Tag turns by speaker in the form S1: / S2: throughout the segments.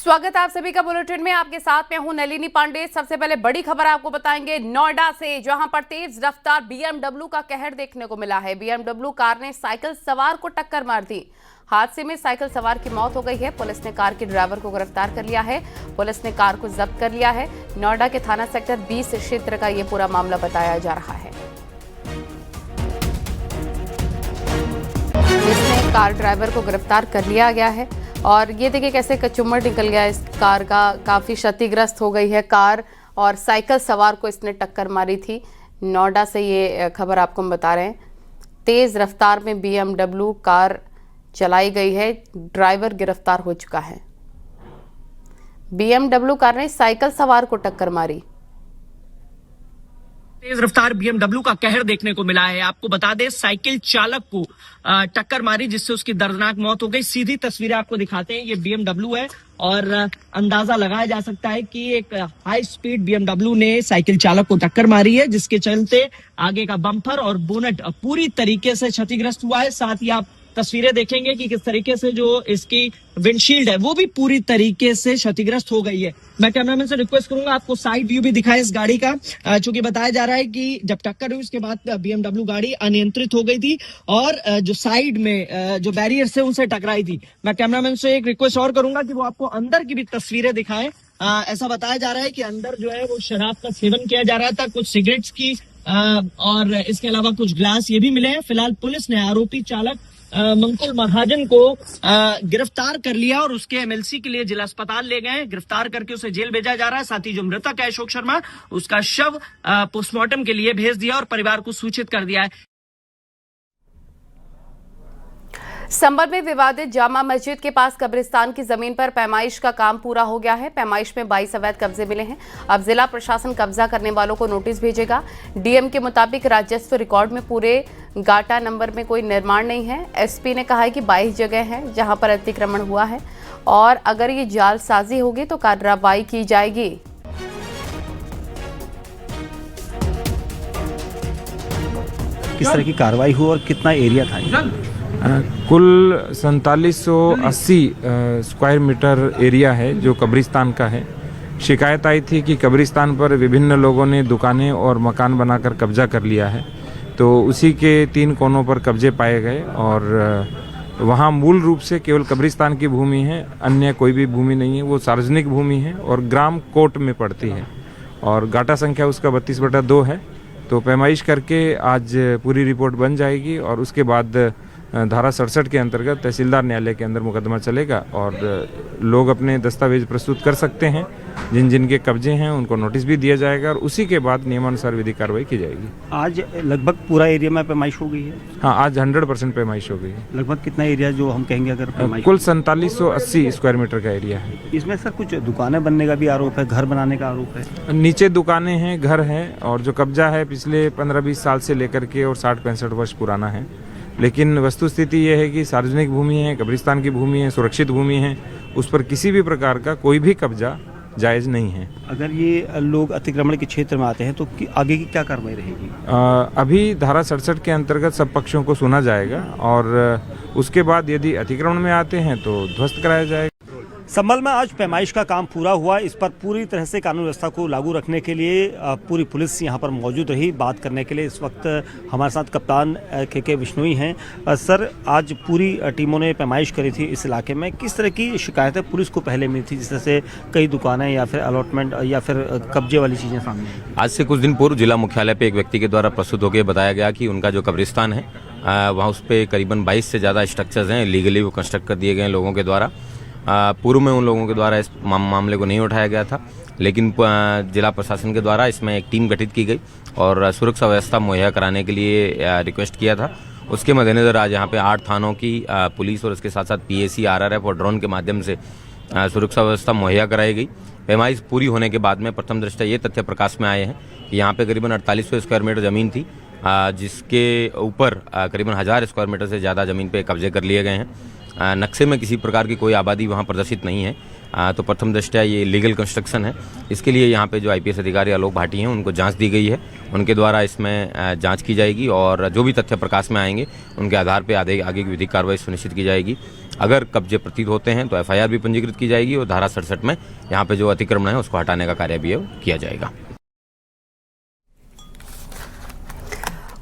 S1: स्वागत है आप सभी का बुलेटिन में। आपके साथ मैं हूं नलिनी पांडे। सबसे पहले बड़ी खबर आपको बताएंगे नोएडा से, जहां पर तेज रफ्तार बीएमडब्ल्यू का कहर देखने को मिला है। बीएमडब्ल्यू कार ने साइकिल सवार को टक्कर मार दी। हादसे में साइकिल सवार की मौत हो गई है। पुलिस ने कार के ड्राइवर को गिरफ्तार कर लिया है। पुलिस ने कार को जब्त कर लिया है। नोएडा के थाना सेक्टर 20 क्षेत्र का यह पूरा मामला बताया जा रहा है। पुलिस ने कार ड्राइवर को गिरफ्तार कर लिया गया है। और ये देखिए कैसे कचूमर निकल गया इस कार का, काफ़ी क्षतिग्रस्त हो गई है कार और साइकिल सवार को इसने टक्कर मारी थी। नोएडा से ये खबर आपको हम बता रहे हैं। तेज़ रफ्तार में बीएमडब्ल्यू कार चलाई गई है, ड्राइवर गिरफ्तार हो चुका है। बीएमडब्ल्यू कार ने साइकिल सवार को टक्कर मारी।
S2: तेज रफ्तार बीएमडब्ल्यू का कहर देखने को मिला है। आपको बता दें साइकिल चालक को टक्कर मारी जिससे उसकी दर्दनाक मौत हो गई। सीधी तस्वीरें आपको दिखाते हैं, ये बीएमडब्ल्यू है और अंदाजा लगाया जा सकता है कि एक हाई स्पीड बीएमडब्ल्यू ने साइकिल चालक को टक्कर मारी है, जिसके चलते आगे का बम्पर और बोनट पूरी तरीके से क्षतिग्रस्त हुआ है। साथ ही आप तस्वीरें देखेंगे कि किस तरीके से जो इसकी विंडशील्ड है वो भी पूरी तरीके से क्षतिग्रस्त हो गई है। मैं कैमरामैन से रिक्वेस्ट करूंगा आपको साइड व्यू भी दिखाएं इस गाड़ी का, चूंकि बताया जा रहा है कि जब टक्कर हुई उसके बाद बीएमडब्ल्यू गाड़ी अनियंत्रित हो गई थी और जो साइड में जो बैरियर्स थे उनसे टकराई थी। मैं कैमरामैन से एक रिक्वेस्ट और करूंगा कि वो आपको अंदर की भी तस्वीरें दिखाएं। ऐसा बताया जा रहा है कि अंदर जो है वो शराब का सेवन किया जा रहा था, कुछ सिगरेट्स की और इसके अलावा कुछ ग्लास ये भी मिले हैं। फिलहाल पुलिस ने आरोपी चालक मंकुल महाजन को गिरफ्तार कर लिया और उसके एमएलसी के लिए जिला अस्पताल ले गए। गिरफ्तार करके उसे जेल भेजा जा रहा है। साथ ही जो मृतक है अशोक शर्मा, उसका शव पोस्टमार्टम के लिए भेज दिया और परिवार को सूचित कर दिया है।
S1: संभल में विवादित जामा मस्जिद के पास कब्रिस्तान की जमीन पर पैमाइश का काम पूरा हो गया है। पैमाइश में 22 अवैध कब्जे मिले हैं। अब जिला प्रशासन कब्जा करने वालों को नोटिस भेजेगा। डीएम के मुताबिक राजस्व रिकॉर्ड में पूरे गाटा नंबर में कोई निर्माण नहीं है। एसपी ने कहा है कि 22 जगह हैं जहां पर अतिक्रमण हुआ है और अगर ये जालसाजी होगी तो कार्रवाई की जाएगी।
S3: किस तरह की कार्रवाई हुई और कितना एरिया था?
S4: कुल 4780 स्क्वायर मीटर एरिया है जो कब्रिस्तान का है। शिकायत आई थी कि कब्रिस्तान पर विभिन्न लोगों ने दुकानें और मकान बनाकर कब्जा कर लिया है, तो उसी के 3 कोनों पर कब्जे पाए गए और वहाँ मूल रूप से केवल कब्रिस्तान की भूमि है, अन्य कोई भी भूमि नहीं है। वो सार्वजनिक भूमि है और ग्राम कोट में पड़ती है और गाटा संख्या उसका 32/2 है। तो पैमाइश करके आज पूरी रिपोर्ट बन जाएगी और उसके बाद धारा 67 के अंतर्गत तहसीलदार न्यायालय के अंदर मुकदमा चलेगा और लोग अपने दस्तावेज प्रस्तुत कर सकते हैं। जिन जिनके कब्जे हैं उनको नोटिस भी दिया जाएगा और उसी के बाद नियमानुसार विधिक कार्रवाई की जाएगी।
S3: आज लगभग पूरा एरिया में पैमाइश हो गई है?
S4: हाँ, आज 100% पैमाइश हो गई है।
S3: लगभग कितना एरिया जो हम कहेंगे अगर पैमाइश?
S4: कुल 4780 स्क्वायर मीटर का एरिया है।
S3: इसमें सर कुछ दुकानें बनने का भी आरोप है, घर बनाने का आरोप है?
S4: नीचे दुकानें हैं, घर है और जो कब्जा है पिछले 15-20 साल से लेकर के और 60-65 वर्ष पुराना है। लेकिन वस्तुस्थिति ये है कि सार्वजनिक भूमि है, कब्रिस्तान की भूमि है, सुरक्षित भूमि है, उस पर किसी भी प्रकार का कोई भी कब्जा जायज़ नहीं है।
S3: अगर ये लोग अतिक्रमण के क्षेत्र में आते हैं तो आगे की क्या कार्रवाई रहेगी?
S4: अभी धारा 67 के अंतर्गत सब पक्षों को सुना जाएगा और उसके बाद यदि अतिक्रमण में आते हैं तो ध्वस्त कराया जाएगा।
S3: संभल में आज पैमाइश का काम पूरा हुआ। इस पर पूरी तरह से कानून व्यवस्था को लागू रखने के लिए पूरी पुलिस यहाँ पर मौजूद रही। बात करने के लिए इस वक्त हमारे साथ कप्तान के विश्नोई हैं। सर, आज पूरी टीमों ने पैमाइश करी थी इस इलाके में। किस तरह की शिकायतें पुलिस को पहले मिली थी, जिस तरह से कई दुकानें या फिर अलॉटमेंट या फिर कब्जे वाली चीज़ें सामने?
S5: आज से कुछ दिन पूर्व जिला मुख्यालय पे एक व्यक्ति के द्वारा प्रस्तुत होकर बताया गया कि उनका जो कब्रिस्तान है वहाँ उस पर करीबन 22 से ज़्यादा स्ट्रक्चर्स हैं, लीगली वो कंस्ट्रक्ट कर दिए गए लोगों के द्वारा। पूर्व में उन लोगों के द्वारा इस मामले को नहीं उठाया गया था, लेकिन जिला प्रशासन के द्वारा इसमें एक टीम गठित की गई और सुरक्षा व्यवस्था मुहैया कराने के लिए रिक्वेस्ट किया था। उसके मद्देनजर आज यहाँ पे 8 थानों की पुलिस और उसके साथ साथ पीएसी, आरआरएफ और ड्रोन के माध्यम से सुरक्षा व्यवस्था मुहैया कराई गई। पैमाइश पूरी होने के बाद में प्रथम दृष्टया ये तथ्य प्रकाश में आए हैं कि यहाँ पे करीबन 4800 स्क्वायर मीटर ज़मीन थी, जिसके ऊपर करीबन 1000 स्क्वायर मीटर से ज़्यादा ज़मीन पे कब्जे कर लिए गए हैं। नक्शे में किसी प्रकार की कोई आबादी वहाँ प्रदर्शित नहीं है, तो प्रथम दृष्टया ये लीगल कंस्ट्रक्शन है। इसके लिए यहाँ पे जो आईपीएस अधिकारी आलोक भाटी हैं उनको जांच दी गई है, उनके द्वारा इसमें जांच की जाएगी और जो भी तथ्य प्रकाश में आएंगे उनके आधार पे आगे की विधिक कार्रवाई सुनिश्चित की जाएगी। अगर कब्जे प्रतीत होते हैं तो एफआईआर भी पंजीकृत की जाएगी और धारा 67 में यहाँ पे जो अतिक्रमण है उसको हटाने का कार्य भी किया जाएगा।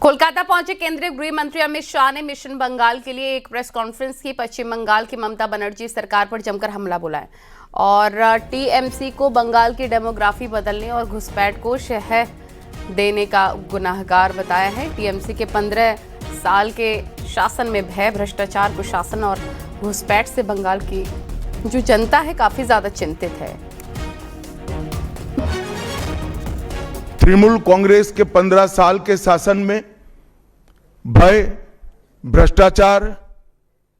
S1: कोलकाता पहुंचे केंद्रीय गृह मंत्री अमित शाह ने मिशन बंगाल के लिए एक प्रेस कॉन्फ्रेंस की। पश्चिम बंगाल की ममता बनर्जी सरकार पर जमकर हमला बोला है और टीएमसी को बंगाल की डेमोग्राफी बदलने और घुसपैठ को शह देने का गुनाहगार बताया है। टीएमसी के 15 साल के शासन में भय, भ्रष्टाचार, कुशासन और घुसपैठ से बंगाल की जो जनता है काफी ज्यादा चिंतित है।
S6: तृणमूल कांग्रेस के 15 साल के शासन में भय, भ्रष्टाचार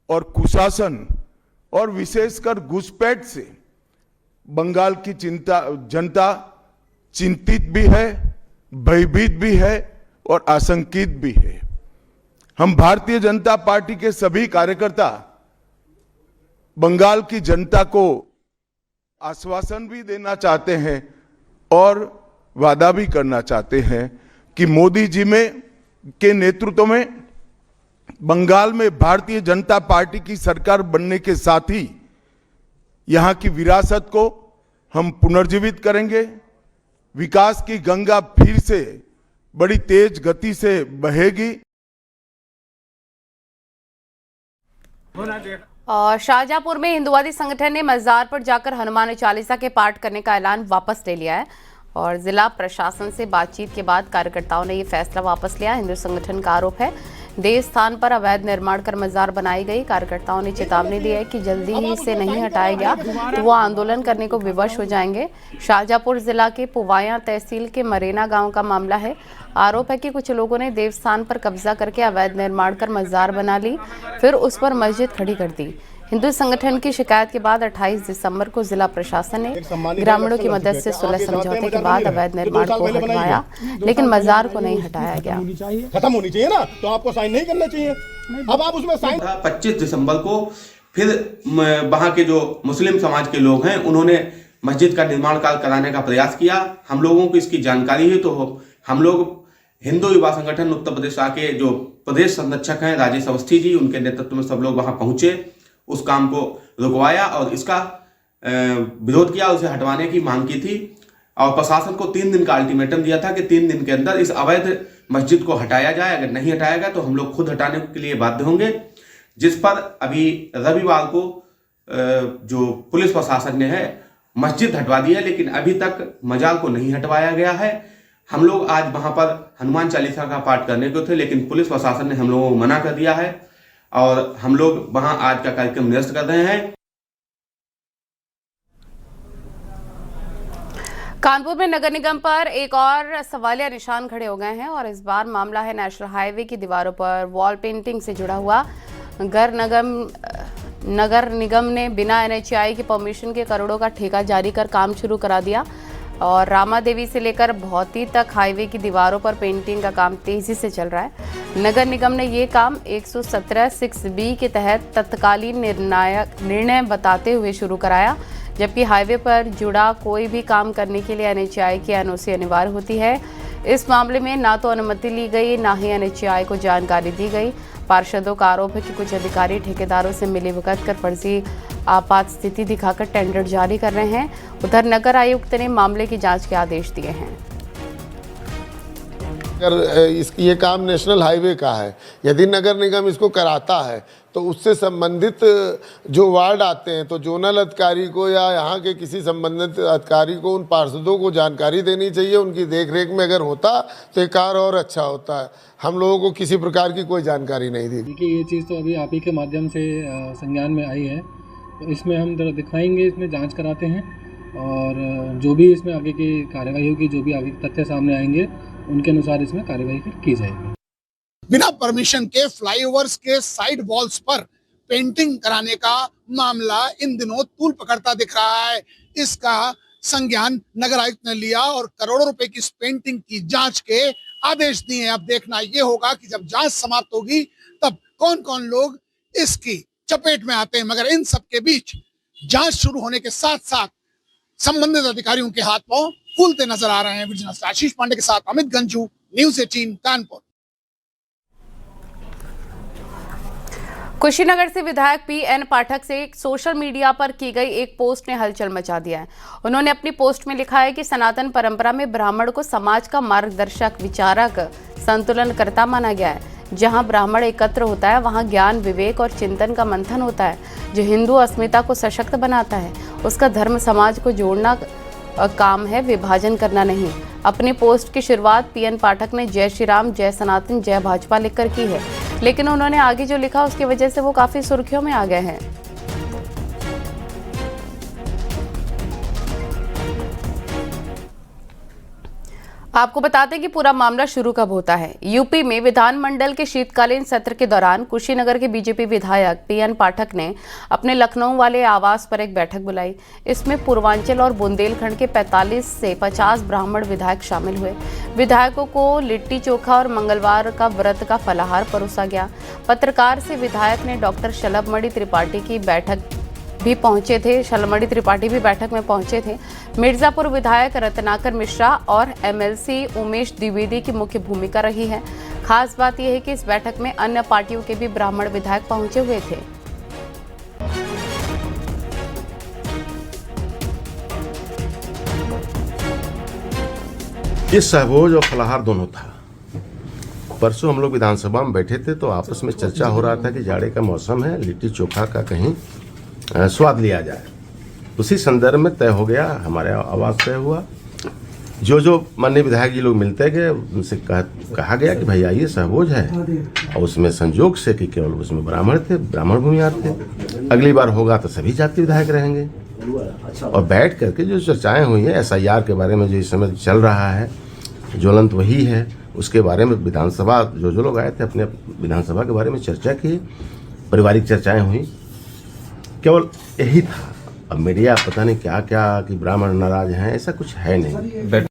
S6: और कुशासन और विशेषकर घुसपैठ से बंगाल की जनता चिंतित भी है, भयभीत भी है और आशंकित भी है। हम भारतीय जनता पार्टी के सभी कार्यकर्ता बंगाल की जनता को आश्वासन भी देना चाहते हैं और वादा भी करना चाहते हैं कि मोदी जी के नेतृत्व में बंगाल में भारतीय जनता पार्टी की सरकार बनने के साथ ही यहां की विरासत को हम पुनर्जीवित करेंगे। विकास की गंगा फिर से बड़ी तेज गति से बहेगी।
S1: और शाहजहांपुर में हिंदुवादी संगठन ने मजार पर जाकर हनुमान चालीसा के पाठ करने का ऐलान वापस ले लिया है और जिला प्रशासन से बातचीत के बाद कार्यकर्ताओं ने ये फैसला वापस लिया। हिंदू संगठन का आरोप है देव स्थान पर अवैध निर्माण कर मजार बनाई गई। कार्यकर्ताओं ने चेतावनी दी है कि जल्दी ही इसे नहीं हटाया गया तो वो आंदोलन करने को विवश हो जाएंगे। शाहजहांपुर जिला के पुवाया तहसील के मरेना गांव का मामला है। आरोप है कि कुछ लोगों ने देव स्थान पर कब्जा करके अवैध निर्माण कर मजार बना ली, फिर उस पर मस्जिद खड़ी कर दी। हिंदू संगठन की शिकायत के बाद 28 दिसंबर को जिला प्रशासन ने ग्रामीणों की मदद से सुलह समझौते के बाद अवैध निर्माण को हटवाया, लेकिन मजार को नहीं हटाया गया।
S7: खत्म होनी चाहिए ना, तो आपको साइन नहीं करना चाहिए। अब आप उसमें साइन
S8: 25 दिसंबर को फिर वहां के जो मुस्लिम समाज के लोग हैं उन्होंने मस्जिद का निर्माण कार्य कराने का प्रयास किया। हम लोगों को इसकी जानकारी है तो हम लोग हिंदू युवा संगठन उत्तर प्रदेश के जो प्रदेश संरक्षक हैं राजेश अवस्थी जी, उनके नेतृत्व में सब लोग वहां पहुंचे, उस काम को रुकवाया और इसका विरोध किया, उसे हटवाने की मांग की थी और प्रशासन को 3 दिन का अल्टीमेटम दिया था कि 3 दिन के अंदर इस अवैध मस्जिद को हटाया जाए। अगर नहीं हटाया गया तो हम लोग खुद हटाने के लिए बाध्य होंगे, जिस पर अभी रविवार को जो पुलिस प्रशासन ने है मस्जिद हटवा दी है, लेकिन अभी तक मजार को नहीं हटवाया गया है। हम लोग आज वहां पर हनुमान चालीसा का पाठ करने को थे, लेकिन पुलिस प्रशासन ने हम लोगों को मना कर दिया है और हम लोग वहां आज का कार्यक्रम निरस्त कर रहे हैं।
S1: कानपुर में नगर निगम पर एक और सवालिया निशान खड़े हो गए हैं और इस बार मामला है नेशनल हाईवे की दीवारों पर वॉल पेंटिंग से जुड़ा हुआ। नगर निगम ने बिना एनएचएआई की परमिशन के करोड़ों का ठेका जारी कर काम शुरू करा दिया और रामा देवी से लेकर भौती तक हाईवे की दीवारों पर पेंटिंग का काम तेजी से चल रहा है। नगर निगम ने ये काम 117(6)B के तहत तत्कालीन निर्णय बताते हुए शुरू कराया, जबकि हाईवे पर जुड़ा कोई भी काम करने के लिए एनएचएआई की एनओसी अनिवार्य होती है। इस मामले में ना तो अनुमति ली गई, ना ही एनएचएआई को जानकारी दी गई। पार्षदों का आरोप है कि कुछ अधिकारी ठेकेदारों से मिलीभगत कर फर्जी आपात स्थिति दिखाकर टेंडर जारी कर रहे हैं। उधर नगर आयुक्त ने मामले की जांच के आदेश दिए हैं।
S7: ये काम नेशनल हाईवे का है, यदि नगर निगम इसको कराता है तो उससे संबंधित जो वार्ड आते हैं तो जोनल अधिकारी को या यहाँ के किसी संबंधित अधिकारी को उन पार्षदों को जानकारी देनी चाहिए। उनकी देखरेख में अगर होता तो ये कार्य और अच्छा होता है। हम लोगों को किसी प्रकार की कोई जानकारी नहीं दी।
S9: देखिए ये चीज़ तो अभी आप ही के माध्यम से संज्ञान में आई है, तो इसमें हम जरा दिखाएंगे, इसमें जांच कराते हैं और जो भी इसमें आगे की कार्रवाई होगी, जो भी आगे तथ्य सामने आएंगे उनके अनुसार इसमें कार्रवाई की जाएगी।
S10: बिना परमिशन के फ्लाईओवर्स के साइड वॉल्स पर पेंटिंग कराने का मामला इन दिनों तूल पकड़ता दिख रहा है। इसका संज्ञान नगर आयुक्त ने लिया और करोड़ों रुपए की इस पेंटिंग की जांच के आदेश दिए। अब देखना ये होगा कि जब जांच समाप्त होगी तब कौन कौन लोग इसकी चपेट में आते हैं। मगर इन सब के बीच जांच शुरू होने के साथ साथ संबंधित अधिकारियों के हाथ पांव फूलते नजर आ रहे हैं। विजिलेंस आशीष पांडे के साथ अमित गंजू, न्यूज़ 18 कानपुर।
S1: कुशीनगर से विधायक पीएन पाठक से सोशल मीडिया पर की गई एक पोस्ट ने हलचल मचा दिया है। उन्होंने अपनी पोस्ट में लिखा है कि सनातन परंपरा में ब्राह्मण को समाज का मार्गदर्शक, विचारक, संतुलनकर्ता माना गया है। जहां ब्राह्मण एकत्र होता है वहां ज्ञान, विवेक और चिंतन का मंथन होता है, जो हिंदू अस्मिता को सशक्त बनाता है। उसका धर्म समाज को जोड़ना काम है, विभाजन करना नहीं। अपनी पोस्ट की शुरुआत पीएन पाठक ने जय श्री राम, जय सनातन, जय भाजपा लिखकर की है, लेकिन उन्होंने आगे जो लिखा उसकी वजह से वो काफी सुर्खियों में आ गए हैं। आपको बताते हैं कि पूरा मामला शुरू कब होता है। यूपी में विधानमंडल के शीतकालीन सत्र के दौरान कुशीनगर के बीजेपी विधायक पीएन पाठक ने अपने लखनऊ वाले आवास पर एक बैठक बुलाई। इसमें पूर्वांचल और बुंदेलखंड के 45 से 50 ब्राह्मण विधायक शामिल हुए। विधायकों को लिट्टी चोखा और मंगलवार का व्रत का फलाहार परोसा गया। पत्रकार से विधायक ने डॉक्टर शलभमणि त्रिपाठी की बैठक भी पहुंचे थे। शलभमणि त्रिपाठी भी बैठक में पहुंचे थे। मिर्जापुर विधायक रत्नाकर मिश्रा और एमएलसी उमेश द्विवेदी की मुख्य भूमिका रही है। खास बात यह है कि इस बैठक में अन्य पार्टियों के भी ब्राह्मण विधायक पहुंचे हुए थे।
S11: ये सहभोज और फलाहार दोनों था। परसों हम लोग विधानसभा में बैठे थे तो आपस में चर्चा हो रहा था कि जाड़े का मौसम है, लिट्टी चोखा का कहीं स्वाद लिया जाए। उसी संदर्भ में तय हो गया, हमारे आवास तय हुआ। जो माननीय विधायक जी लोग मिलते गए उनसे कहा गया कि भाई आइए, सहभोज है। और उसमें संजोग से कि केवल उसमें ब्राह्मण थे, ब्राह्मण भूमिहार थे। अगली बार होगा तो सभी जाति विधायक रहेंगे। और बैठ करके जो चर्चाएं हुई हैं SIR के बारे में, जो इस समय चल रहा है, ज्वलंत वही है, उसके बारे में विधानसभा जो लोग आए थे अपने विधानसभा के बारे में चर्चा की, पारिवारिक चर्चाएं हुई, केवल यही था। अब मीडिया पता नहीं क्या क्या कि ब्राह्मण नाराज हैं, ऐसा कुछ है नहीं।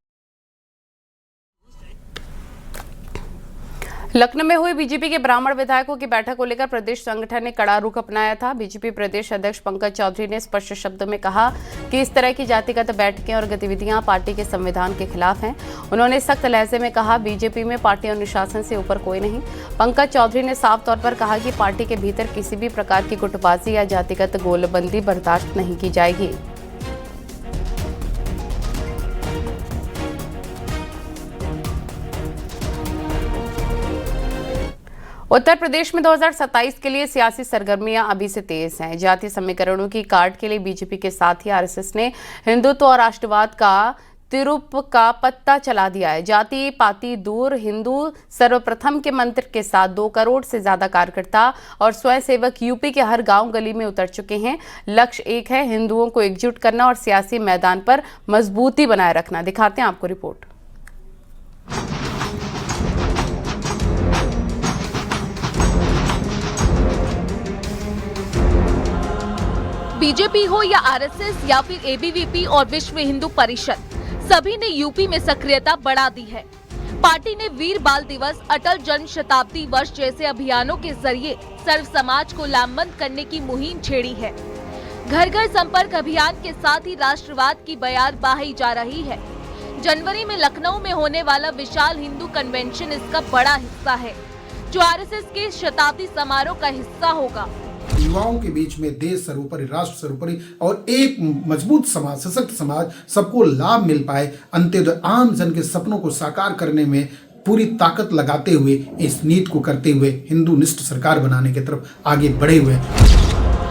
S1: लखनऊ में हुई बीजेपी के ब्राह्मण विधायकों की बैठक को लेकर प्रदेश संगठन ने कड़ा रुख अपनाया था। बीजेपी प्रदेश अध्यक्ष पंकज चौधरी ने स्पष्ट शब्दों में कहा कि इस तरह की जातिगत बैठकें और गतिविधियां पार्टी के संविधान के खिलाफ हैं। उन्होंने सख्त लहजे में कहा, बीजेपी में पार्टी अनुशासन से ऊपर कोई नहीं। पंकज चौधरी ने साफ तौर पर कहा कि पार्टी के भीतर किसी भी प्रकार की गुटबाजी या जातिगत गोलबंदी बर्दाश्त नहीं की जाएगी। उत्तर प्रदेश में 2027 के लिए सियासी सरगर्मियां अभी से तेज हैं। जातीय समीकरणों की काट के लिए बीजेपी के साथ ही आरएसएस ने हिंदुत्व और राष्ट्रवाद का तिरुप का पत्ता चला दिया है। जाति पाति दूर, हिंदू सर्वप्रथम के मंत्र के साथ 2 करोड़ से ज्यादा कार्यकर्ता और स्वयंसेवक यूपी के हर गांव गली में उतर चुके हैं। लक्ष्य एक है, हिंदुओं को एकजुट करना और सियासी मैदान पर मजबूती बनाए रखना। दिखाते हैं आपको रिपोर्ट।
S12: बीजेपी हो या आरएसएस या फिर एबीवीपी और विश्व हिंदू परिषद, सभी ने यूपी में सक्रियता बढ़ा दी है। पार्टी ने वीर बाल दिवस, अटल जन्म शताब्दी वर्ष जैसे अभियानों के जरिए सर्व समाज को लामबंद करने की मुहिम छेड़ी है। घर घर संपर्क अभियान के साथ ही राष्ट्रवाद की बयार बहाई जा रही है। जनवरी में लखनऊ में होने वाला विशाल हिंदू कन्वेंशन इसका बड़ा हिस्सा है, जो आरएसएस के शताब्दी समारोह का हिस्सा होगा।
S10: युवाओं के बीच में देश सर्वोपरि, राष्ट्र सर्वोपरि और एक मजबूत समाज, सशक्त समाज, सबको लाभ मिल पाए, अंत्योदय आम जन के सपनों को साकार करने में पूरी ताकत लगाते हुए, इस नीति को करते हुए हिंदू निष्ठ सरकार बनाने की तरफ आगे बढ़े हुए।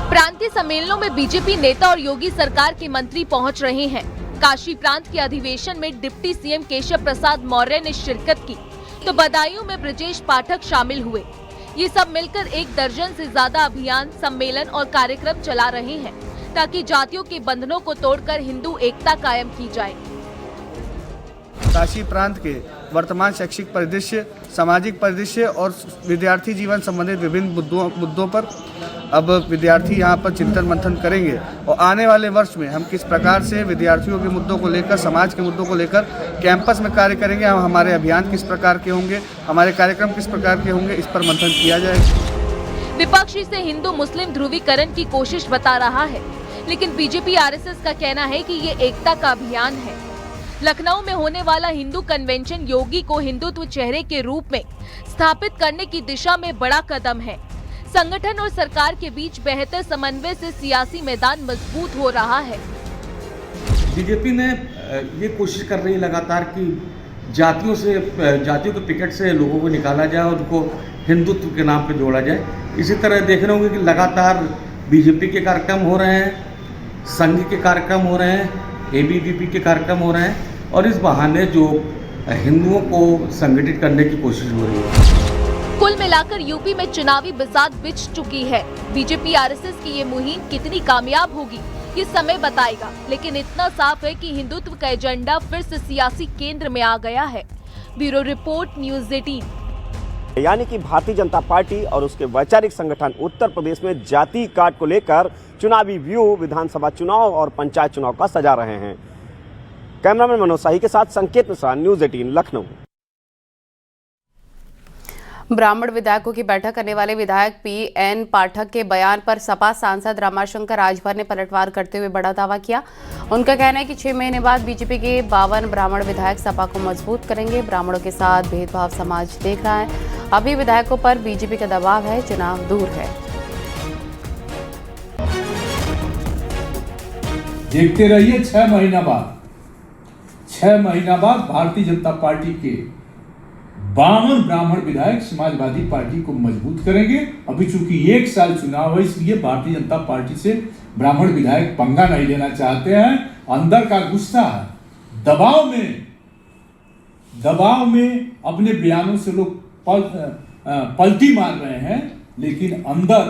S12: प्रांतीय सम्मेलनों में बीजेपी नेता और योगी सरकार के मंत्री पहुंच रहे हैं। काशी प्रांत के अधिवेशन में डिप्टी सीएम केशव प्रसाद मौर्य ने शिरकत की, तो बदायूं में ब्रजेश पाठक शामिल हुए। ये सब मिलकर 1 दर्जन से ज्यादा अभियान, सम्मेलन और कार्यक्रम चला रहे हैं, ताकि जातियों के बंधनों को तोड़कर हिंदू एकता कायम की जाए।
S13: काशी प्रांत के वर्तमान शैक्षिक परिदृश्य, सामाजिक परिदृश्य और विद्यार्थी जीवन संबंधित विभिन्न मुद्दों पर अब विद्यार्थी यहाँ पर चिंतन मंथन करेंगे और आने वाले वर्ष में हम किस प्रकार से विद्यार्थियों के मुद्दों को लेकर, समाज के मुद्दों को लेकर कैंपस में कार्य करेंगे, हमारे अभियान किस प्रकार के होंगे, हमारे कार्यक्रम किस प्रकार के होंगे, इस पर मंथन किया जाएगा।
S12: विपक्ष इसे हिंदू मुस्लिम ध्रुवीकरण की कोशिश बता रहा है, लेकिन बीजेपी आरएसएस का कहना है कि ये एकता का अभियान है। लखनऊ में होने वाला हिंदू कन्वेंशन योगी को हिंदुत्व चेहरे के रूप में स्थापित करने की दिशा में बड़ा कदम है। संगठन और सरकार के बीच बेहतर समन्वय से सियासी मैदान मजबूत हो रहा है।
S14: बीजेपी ने ये कोशिश कर रही है लगातार कि जातियों के पिकेट से लोगों को निकाला जाए और उनको हिंदुत्व के नाम पे जोड़ा जाए। इसी तरह देख रहे होंगे कि लगातार बीजेपी के कार्यक्रम हो रहे हैं, संघ के कार्यक्रम हो रहे हैं, एबीवीपी के कार्यक्रम हो रहे हैं और इस बहाने जो हिंदुओं को संगठित करने की कोशिश हो रही है।
S12: कुल मिलाकर यूपी में चुनावी बिसात बिछ चुकी है। बीजेपी आरएसएस की ये मुहिम कितनी कामयाब होगी ये समय बताएगा, लेकिन इतना साफ है कि हिंदुत्व का एजेंडा फिर से सियासी केंद्र में आ गया है। Bureau report, news 18।
S15: यानी कि भारतीय जनता पार्टी और उसके वैचारिक संगठन उत्तर प्रदेश में जाति कार्ड को लेकर चुनावी व्यू विधानसभा चुनाव और पंचायत चुनाव का सजा रहे हैं। कैमरामैन मनोज शाही के साथ संकेत मिश्रा, न्यूज़ 18 लखनऊ।
S1: ब्राह्मण विधायकों की बैठक करने वाले विधायक पीएन पाठक के बयान पर सपा सांसद रमाशंकर राजभर ने पलटवार करते हुए बड़ा दावा किया। उनका कहना है कि 6 महीने बाद बीजेपी के 52 ब्राह्मण विधायक सपा को मजबूत करेंगे। ब्राह्मणों के साथ भेदभाव समाज देख रहा है। अभी विधायकों पर बीजेपी का दबाव है, चुनाव दूर है।
S16: देखते रहिए 6 महीना बाद भारतीय जनता पार्टी के 52 ब्राह्मण विधायक समाजवादी पार्टी को मजबूत करेंगे। अभी चूंकि 1 साल चुनाव है, इसलिए भारतीय जनता पार्टी से ब्राह्मण विधायक पंगा नहीं लेना चाहते हैं। अंदर का गुस्सा है, दबाव में अपने बयानों से लोग पलटी मार रहे हैं, लेकिन अंदर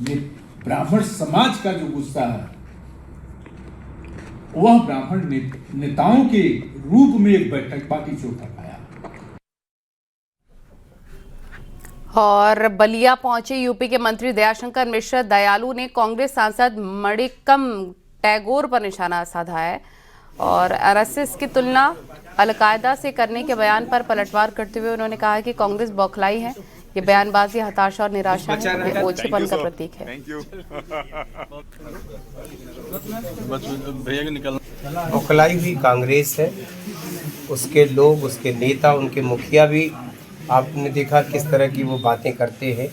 S16: ये ब्राह्मण समाज का जो गुस्सा है वह ब्राह्मण नेताओं के रूप में एक बैठक बाकी चौथा पाया।
S1: और बलिया पहुंचे यूपी के मंत्री दयाशंकर मिश्र दयालु ने कांग्रेस सांसद मणिक्कम टैगोर पर निशाना साधा है और आरएसएस की तुलना अलकायदा से करने के बयान पर पलटवार करते हुए उन्होंने कहा कि कांग्रेस बौखलाई है। ये बयानबाजी हताशा और निराशा है, ये ओछेपन का प्रतीक है।
S17: बौखलाई हुई कांग्रेस है, उसके लोग, उसके नेता, उनके मुखिया भी आपने देखा किस तरह की वो बातें करते हैं।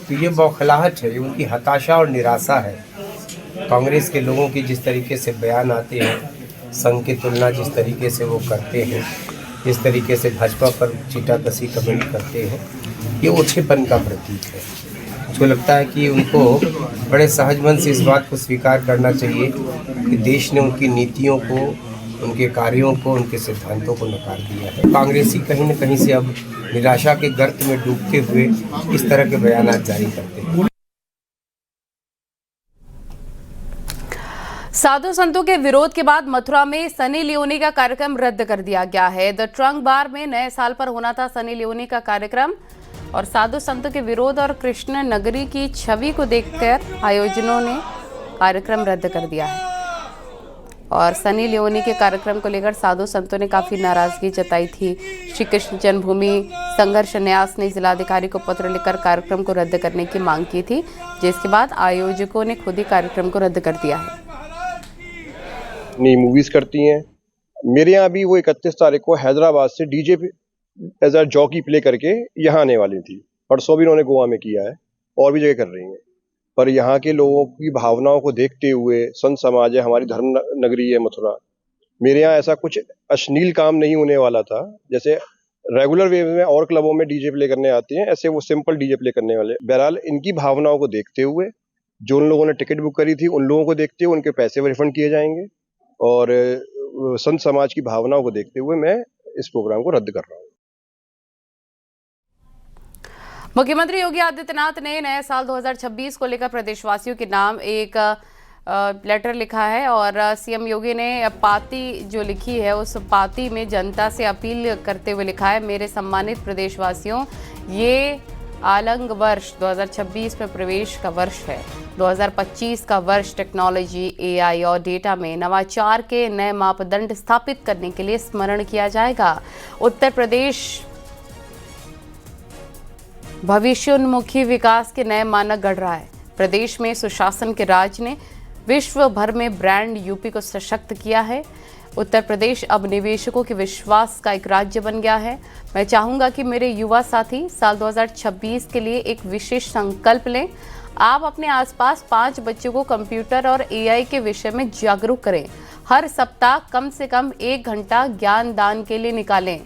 S17: तो ये बौखलाहट है, उनकी हताशा और निराशा है। कांग्रेस के लोगों की जिस तरीके से बयान आते हैं, संघ की तुलना जिस तरीके से वो करते हैं, जिस तरीके से भाजपा पर चीटाकसी कमेंट करते हैं, ये ओछेपन का प्रतीक है। मुझको लगता है कि उनको बड़े सहज मन से इस बात को स्वीकार करना चाहिए कि देश ने उनकी नीतियों को, उनके कार्यों को, उनके सिद्धांतों को नकार दिया है। कांग्रेसी कहीं न कहीं से अब निराशा के गर्त में डूबते हुए इस तरह के बयान जारी करते हैं।
S1: साधु संतों के विरोध के बाद मथुरा में सनी लियोनी का कार्यक्रम रद्द कर दिया गया है। द ट्रंक बार में नए साल पर होना था सनी लियोनी का कार्यक्रम और साधु संतों के विरोध और कृष्ण नगरी की छवि को देखकर आयोजनों ने कार्यक्रम रद्द कर दिया है। और सनी लियोनी के कार्यक्रम को लेकर साधु संतों ने काफी नाराजगी जताई थी। श्री कृष्ण जन्मभूमि संघर्ष न्यास ने जिलाधिकारी को पत्र लिखकर कार्यक्रम को रद्द करने की मांग की थी, जिसके बाद आयोजकों ने खुद ही कार्यक्रम को रद्द कर दिया है।
S18: नई मूवीज करती हैं। मेरे यहाँ भी वो 31 तारीख को हैदराबाद से DJ as a jockey play करके यहाँ आने वाली थी। परसों भी उन्होंने गोवा में किया है और भी जगह कर रही हैं। पर यहाँ के लोगों की भावनाओं को देखते हुए, संत समाज है, हमारी धर्म नगरी है मथुरा, मेरे यहाँ ऐसा कुछ अश्लील काम नहीं होने वाला था। जैसे रेगुलर वे में और क्लबों में डीजे प्ले करने आते हैं, ऐसे वो सिंपल डीजे प्ले करने वाले। बहरहाल इनकी भावनाओं को देखते हुए, जो उन लोगों ने टिकट बुक करी थी उन लोगों को देखते हुए उनके पैसे रिफंड किए जाएंगे और संत समाज की भावनाओं को देखते हुए मैं इस प्रोग्राम को रद्द कर रहा हूँ।
S1: मुख्यमंत्री योगी आदित्यनाथ ने नए साल 2026 को लेकर प्रदेशवासियों के नाम एक लेटर लिखा है और सीएम योगी ने पाती जो लिखी है उस पाती में जनता से अपील करते हुए लिखा है, मेरे सम्मानित प्रदेशवासियों, ये आलंग वर्ष 2026 में प्रवेश का वर्ष है। 2025 का वर्ष टेक्नोलॉजी, एआई और डेटा में नवाचार के नए मापदंड स्थापित करने के लिए स्मरण किया जाएगा। उत्तर प्रदेश भविष्योन्मुखी विकास के नए मानक गढ़ रहा है। प्रदेश में सुशासन के राज ने विश्व भर में ब्रांड यूपी को सशक्त किया है। उत्तर प्रदेश अब निवेशकों के विश्वास का एक राज्य बन गया है। मैं चाहूंगा कि मेरे युवा साथी साल 2026 के लिए एक विशेष संकल्प लें। आप अपने आसपास 5 बच्चों को कंप्यूटर और AI के विषय में जागरूक करें। हर सप्ताह कम से कम 1 घंटा ज्ञान दान के लिए निकालें।